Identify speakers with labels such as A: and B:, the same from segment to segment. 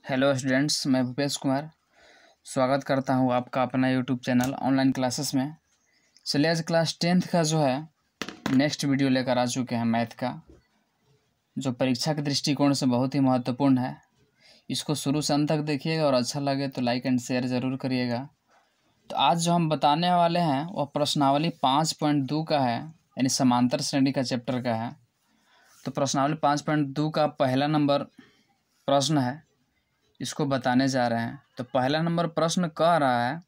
A: Hello students, मैं भूपेश कुमार स्वागत करता हूं आपका अपना यूट्यूब चैनल ऑनलाइन क्लासेस में। चलिए आज क्लास 10th का जो है नेक्स्ट वीडियो लेकर आ चुके हैं। मैथ का जो परीक्षा के दृष्टिकोण से बहुत ही महत्वपूर्ण है, इसको शुरू से अंत तक देखिएगा और अच्छा लगे तो लाइक एंड शेयर ज़रूर करिएगा। तो आज जो हम बताने वाले हैं वह प्रश्नावली 5.2 का है, यानी समांतर श्रेणी का चैप्टर का है। तो प्रश्नावली 5.2 का पहला नंबर प्रश्न है, इसको बताने जा रहे हैं। तो पहला नंबर प्रश्न कह रहा है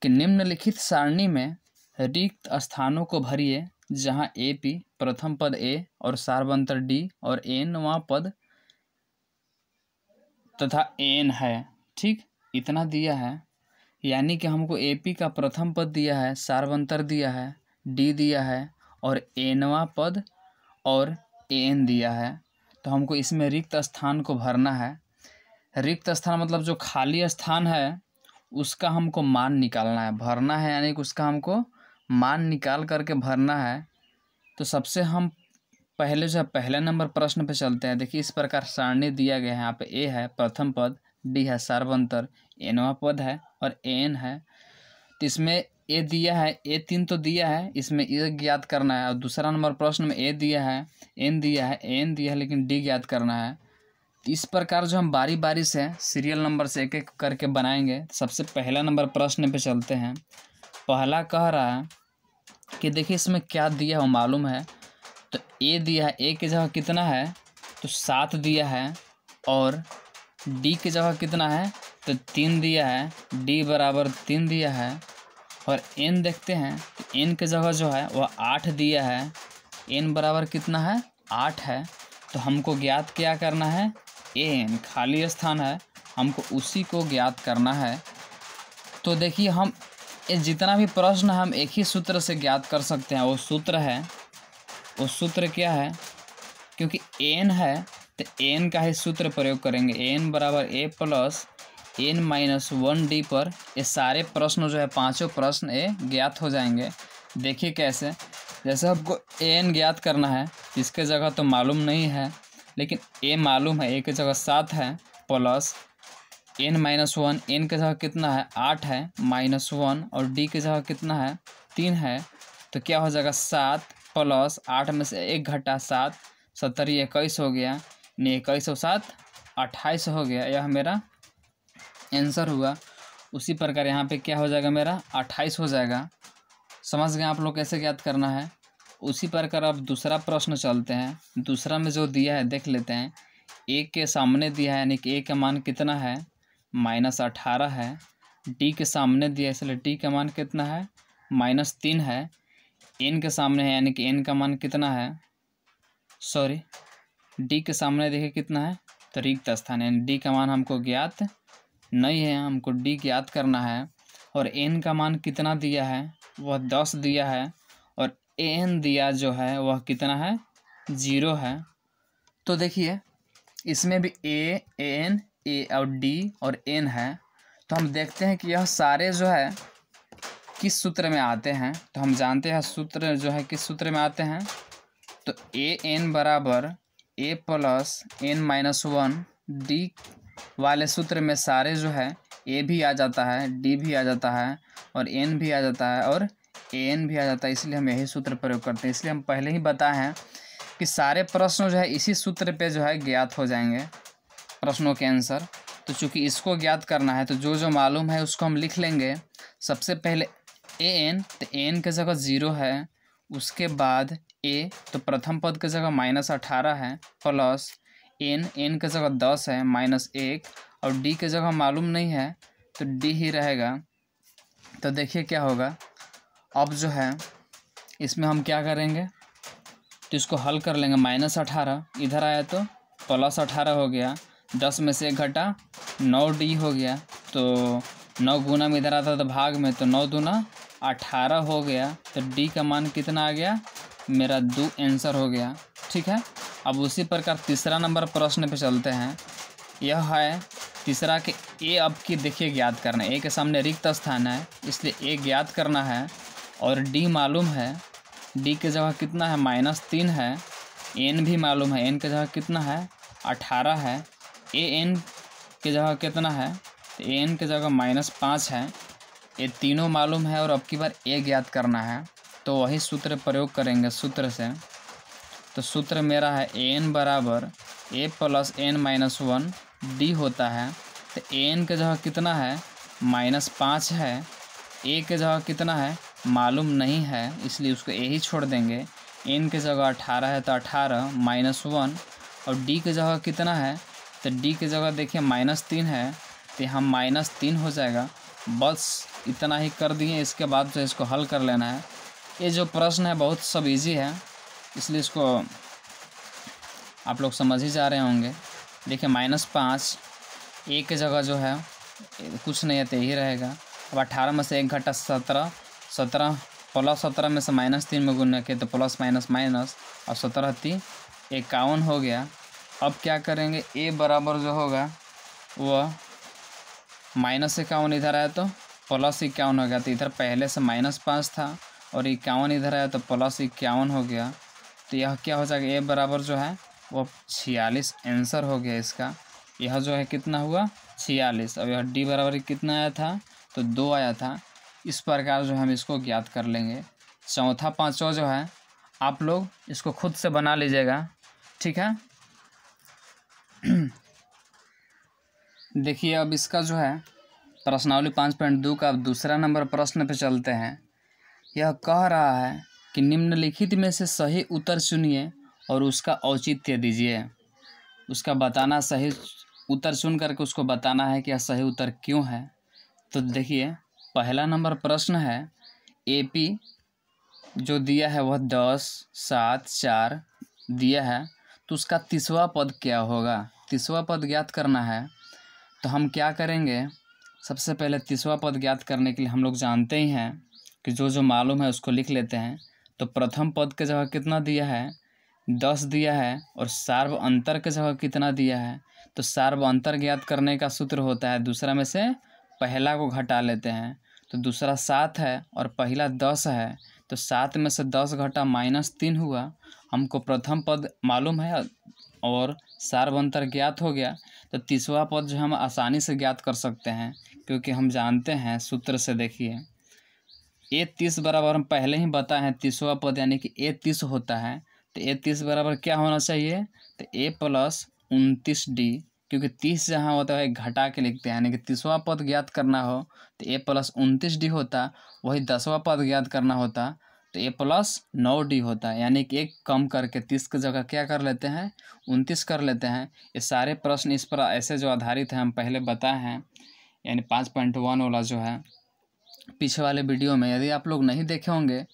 A: कि निम्नलिखित सारणी में रिक्त स्थानों को भरिए जहां ए पी प्रथम पद ए और सारवंतर डी और एनवां पद तथा एन है। ठीक, इतना दिया है, यानी कि हमको ए पी का प्रथम पद दिया है, सारवंतर दिया है, डी दिया है और एनवां पद और एन दिया है। तो हमको इसमें रिक्त स्थान को भरना है। रिक्त स्थान मतलब जो खाली स्थान है उसका हमको मान निकालना है, भरना है, यानी कि उसका हमको मान निकाल करके भरना है। तो सबसे हम पहले जो है पहले नंबर प्रश्न पे चलते हैं। देखिए इस प्रकार सारणी दिया गया है। यहाँ पे ए है प्रथम पद, डी है सारवंतर, एनवां पद है और एन है। तो इसमें ए दिया है, ए 3 तो दिया है, इसमें ए ज्ञात करना है। और दूसरा नंबर प्रश्न में ए दिया है, एन दिया है, एन दिया है, लेकिन डी ज्ञात करना है। इस प्रकार जो हम बारी बारी से सीरियल नंबर से एक एक करके बनाएंगे। सबसे पहला नंबर प्रश्न पे चलते हैं। पहला कह रहा है कि देखिए इसमें क्या दिया हो मालूम है। तो ए दिया है, ए की जगह कितना है तो 7 दिया है, और डी की जगह कितना है तो 3 दिया है, डी बराबर 3 दिया है। और एन देखते हैं, तो एन की जगह जो है वह 8 दिया है, एन बराबर कितना है 8 है। तो हमको ज्ञात क्या करना है, एन खाली स्थान है, हमको उसी को ज्ञात करना है। तो देखिए हम जितना भी प्रश्न हम एक ही सूत्र से ज्ञात कर सकते हैं। वो सूत्र है, वो सूत्र क्या है, क्योंकि एन है तो एन का ही सूत्र प्रयोग करेंगे। एन बराबर ए प्लस एन माइनस 1 डी पर ये सारे प्रश्न जो है पांचों प्रश्न ए ज्ञात हो जाएंगे। देखिए कैसे, जैसे हमको एन ज्ञात करना है, इसके जगह तो मालूम नहीं है लेकिन ए मालूम है, ए की जगह 7 है, प्लस एन माइनस 1, एन की जगह कितना है 8 है, -1, और डी की जगह कितना है 3 है। तो क्या हो जाएगा 7 प्लस 8 में से 1 घटा 7, 70 21 हो गया, नहीं 21 और 7 28 हो गया। यह मेरा आंसर हुआ। उसी प्रकार यहाँ पे क्या हो जाएगा, मेरा 28 हो जाएगा। समझ गए आप लोग कैसे ज्ञात करना है। उसी प्रकार अब दूसरा प्रश्न चलते हैं। दूसरा में जो दिया है देख लेते हैं। ए के सामने दिया है, यानी कि ए का मान कितना है -18 है। डी के सामने दिया है, इसलिए डी का मान कितना है -3 है। एन के सामने है, यानी कि एन का मान कितना है, सॉरी डी के सामने देखिए कितना है तो रिक्त स्थान, यानी डी का मान हमको ज्ञात नहीं है, हमको डी ज्ञात करना है। और एन का मान कितना दिया है, वह 10 दिया है, और एन दिया जो है वह कितना है 0 है। तो देखिए इसमें भी ए, एन, ए और डी और एन है। तो हम देखते हैं कि यह सारे जो है किस सूत्र में आते हैं। तो हम जानते हैं सूत्र जो है किस सूत्र में आते हैं। तो ए एन बराबर ए प्लस एन माइनस 1 डी वाले सूत्र में सारे जो है ए भी आ जाता है, डी भी आ जाता है, और एन भी आ जाता है, और एन भी आ जाता है। इसलिए हम यही सूत्र प्रयोग करते हैं। इसलिए हम पहले ही बताए हैं कि सारे प्रश्न जो है इसी सूत्र पे जो है ज्ञात हो जाएंगे प्रश्नों के आंसर। तो चूंकि इसको ज्ञात करना है तो जो जो मालूम है उसको हम लिख लेंगे। सबसे पहले ए एन, तो एन की जगह 0 है, उसके बाद ए तो प्रथम पद की जगह -18 है, प्लस एन, एन की जगह 10 है, -1, और डी की जगह मालूम नहीं है तो डी ही रहेगा। तो देखिए क्या होगा, अब जो है इसमें हम क्या करेंगे तो इसको हल कर लेंगे। -18 इधर आया तो +18 हो गया, 10 में से 1 घटा 9 डी हो गया। तो 9 गुना में इधर आता तो भाग में, तो 9 दूना 18 हो गया। तो डी का मान कितना आ गया, मेरा 2 आंसर हो गया। ठीक है, अब उसी प्रकार तीसरा नंबर प्रश्न पे चलते हैं। यह है तीसरा के ए अब की देखिए ज्ञात करना है। ए के सामने रिक्त स्थान है, इसलिए ए ज्ञात करना है, और डी मालूम है, डी की जगह कितना है -3 है, एन भी मालूम है, एन की जगह कितना है 18 है। ए एन की जगह कितना है, तो एन की जगह -5 है। ये तीनों मालूम है और अब की बार ए ज्ञात करना है, तो वही सूत्र प्रयोग करेंगे सूत्र से। तो सूत्र मेरा है एन बराबर ए प्लस एन माइनस 1 डी होता है। तो एन के जगह कितना है, -5 है। ए के जगह कितना है मालूम नहीं है, इसलिए उसको ए ही छोड़ देंगे। एन के जगह 18 है तो 18 -1, और डी के जगह कितना है, तो डी के जगह देखिए -3 है, तो यहाँ -3 हो जाएगा। बस इतना ही कर दिए, इसके बाद तो इसको हल कर लेना है। ये जो प्रश्न है बहुत सब इजी है, इसलिए इसको आप लोग समझ ही जा रहे होंगे। देखिए -5 ए के जगह जो है कुछ नहीं है तो यही रहेगा। अब 18 में से 1 घटा 17, 17 प्लस 17 में से -3 में गुणा किए तो प्लस माइनस माइनस, और 17 3 51 हो गया। अब क्या करेंगे, ए बराबर जो होगा वह -51 इधर आया तो +51 हो गया। तो इधर पहले से -5 था और 51 इधर आया तो +51 हो गया। तो यह क्या हो जाएगा, ए बराबर जो है वो 46 आंसर हो गया इसका। यह जो है कितना हुआ 46। अब यह डी बराबर कितना आया था, तो 2 आया था। इस प्रकार जो हम इसको ज्ञात कर लेंगे। चौथा पाँचवा जो है आप लोग इसको खुद से बना लीजिएगा, ठीक है। देखिए अब इसका जो है प्रश्नावली 5.2 का दूसरा नंबर प्रश्न पे चलते हैं। यह कह रहा है कि निम्नलिखित में से सही उत्तर चुनिए और उसका औचित्य दीजिए। उसका बताना, सही उत्तर चुन करके उसको बताना है कि यह सही उत्तर क्यों है। तो देखिए पहला नंबर प्रश्न है, एपी जो दिया है वह 10, 7, 4 दिया है, तो उसका 30वां पद क्या होगा, 30वां पद ज्ञात करना है। तो हम क्या करेंगे, सबसे पहले 30वां पद ज्ञात करने के लिए हम लोग जानते ही हैं कि जो मालूम है उसको लिख लेते हैं। तो प्रथम पद के जगह कितना दिया है, 10 दिया है, और सार्व अंतर के जगह कितना दिया है, तो सार्व अंतर ज्ञात करने का सूत्र होता है दूसरा में से पहला को घटा लेते हैं। तो दूसरा 7 है और पहला 10 है, तो 7 में से 10 घटा -3 हुआ। हमको प्रथम पद मालूम है और सार्व अंतर ज्ञात हो गया, तो 30वां पद जो हम आसानी से ज्ञात कर सकते हैं, क्योंकि हम जानते हैं सूत्र से। देखिए ए 30 बराबर हम पहले ही बताए हैं, 30वां पद यानी कि ए 30 होता है। तो ए 30 बराबर क्या होना चाहिए, तो ए प्लस 29D, क्योंकि 30 जहाँ होता है घटा के लिखते हैं, यानी कि 30वां पद ज्ञात करना हो तो ए प्लस 29D होता, वही 10वां पद ज्ञात करना होता तो ए प्लस 9D होता है। यानी कि एक कम करके 30 की जगह क्या कर लेते हैं, 29 कर लेते हैं। ये सारे प्रश्न इस पर ऐसे जो आधारित हैं हम पहले बताए हैं, यानी 5.1 वाला जो है पीछे वाले वीडियो में। यदि आप लोग नहीं देखे होंगे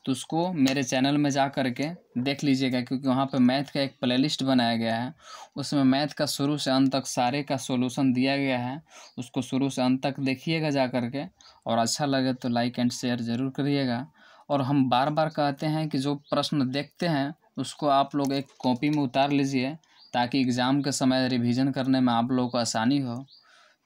A: तो उसको मेरे चैनल में जा कर के देख लीजिएगा, क्योंकि वहाँ पे मैथ का एक प्लेलिस्ट बनाया गया है। उसमें मैथ का शुरू से अंत तक सारे का सॉल्यूशन दिया गया है, उसको शुरू से अंत तक देखिएगा जा कर के, और अच्छा लगे तो लाइक एंड शेयर ज़रूर करिएगा। और हम बार बार कहते हैं कि जो प्रश्न देखते हैं उसको आप लोग एक कॉपी में उतार लीजिए, ताकि एग्ज़ाम के समय रिवीजन करने में आप लोगों को आसानी हो।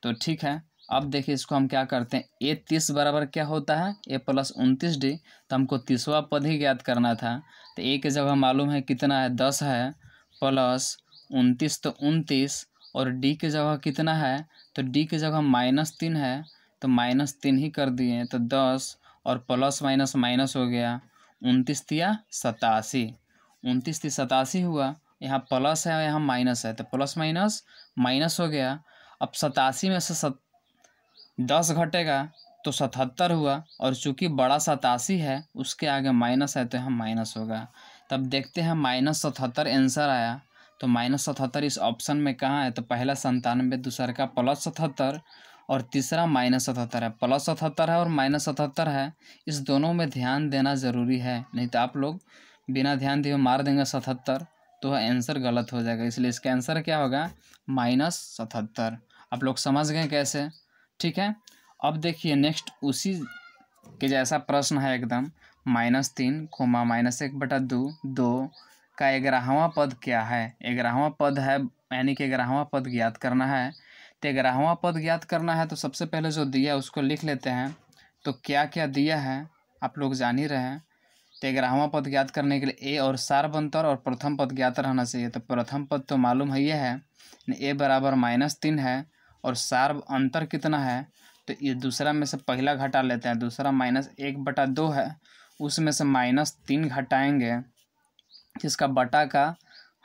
A: तो ठीक है, अब देखिए इसको हम क्या करते हैं, ए 30 बराबर क्या होता है, ए प्लस 29D। तो हमको 30वां पद ही ज्ञात करना था। तो ए की जगह मालूम है कितना है, 10 है, प्लस 29 तो 29, और डी की जगह कितना है, तो डी की जगह -3 है, तो -3 ही कर दिए। तो 10 और प्लस माइनस माइनस हो गया, 29 या 87, 29 87 हुआ। यहाँ प्लस है यहाँ माइनस है, तो प्लस माइनस माइनस हो गया। अब 87 में से 10 घटेगा तो 77 हुआ, और चूंकि बड़ा 87 है उसके आगे माइनस है तो यहाँ माइनस होगा। तब देखते हैं -77 आंसर आया। तो -77 इस ऑप्शन में कहाँ है, तो पहला 97, दूसरा का +77 और तीसरा -77 है। +77 है और -77 है, इस दोनों में ध्यान देना ज़रूरी है, नहीं तो आप लोग बिना ध्यान दिए मार देंगे 77 तो आंसर गलत हो जाएगा। इसलिए इसका आंसर क्या होगा, -77। आप लोग समझ गए कैसे, ठीक है। अब देखिए नेक्स्ट उसी के जैसा प्रश्न है एकदम, -3, -1/2 का 11वां पद क्या है। 11वां पद है, यानी कि 11वां पद ज्ञात करना है। तो 11वां पद ज्ञात करना है तो सबसे पहले जो दिया है उसको लिख लेते हैं। तो क्या क्या दिया है आप लोग जान ही रहे हैं। तो 11वां पद ज्ञात करने के लिए ए और सार्व अंतर और प्रथम पद ज्ञात रहना चाहिए। तो प्रथम पद तो मालूम है ये है, ए बराबर -3 है, और सार अंतर कितना है, तो ये दूसरा में से पहला घटा लेते हैं। दूसरा -1/2 है, उसमें से -3 घटाएंगे, जिसका बटा का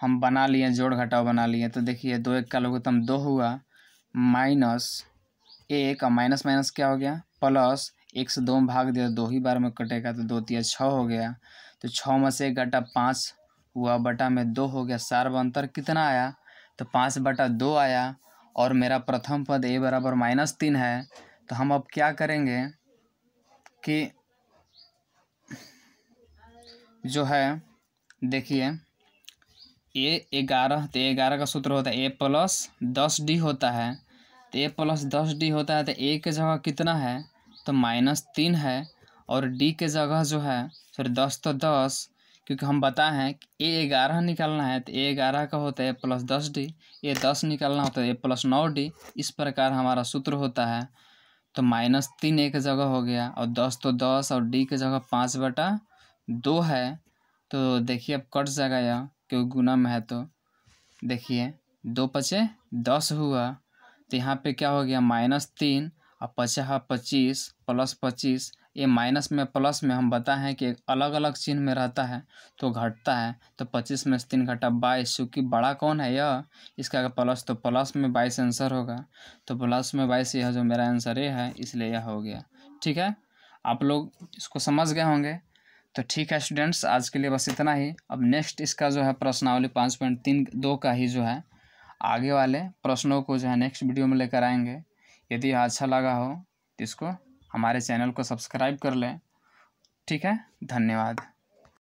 A: हम बना लिए, जोड़ घटाव बना लिए। तो देखिए 2 1 का लघुत्तम 2 हुआ, -1 और माइनस माइनस क्या हो गया प्लस, 1 से 2 में भाग दिया 2 ही बार में कटेगा, तो 2 तिया 6 हो गया। तो 6 में से 1 घटा 5 हुआ, बटा में 2 हो गया। सार अंतर कितना आया, तो 5/2 आया। और मेरा प्रथम पद a बराबर -3 है। तो हम अब क्या करेंगे कि जो है देखिए A11, तो A11 का सूत्र होता है A+10D होता है। तो A+10D होता है, तो A के जगह कितना है, तो -3 है। और D के जगह जो है सॉरी 10 तो 10, क्योंकि हम बताए हैं कि A11 निकालना है, तो A11 का होता है A+10D, A10 निकालना होता है A+9D। इस प्रकार हमारा सूत्र होता है। तो -3 A की जगह हो गया, और 10 तो 10, और D की जगह 5/2 है। तो देखिए अब कट जाएगा यह, क्योंकि गुना में है। तो देखिए 2 पचे 10 हुआ, तो यहाँ पे क्या हो गया -3 और 5 25 प्लस 25। ये माइनस में प्लस में हम बताए हैं कि अलग अलग चिन्ह में रहता है तो घटता है। तो 25 में से 3 घटा 22, क्योंकि बड़ा कौन है यह, इसका प्लस, तो प्लस में 22 आंसर होगा। तो प्लस में 22 यह जो मेरा आंसर ये है, इसलिए यह हो गया। ठीक है, आप लोग इसको समझ गए होंगे। तो ठीक है स्टूडेंट्स, आज के लिए बस इतना ही। अब नेक्स्ट इसका जो है प्रश्नावली 5.32 का ही जो है आगे वाले प्रश्नों को जो है नेक्स्ट वीडियो में लेकर आएंगे। यदि अच्छा लगा हो तो इसको हमारे चैनल को सब्सक्राइब कर लें। ठीक है, धन्यवाद।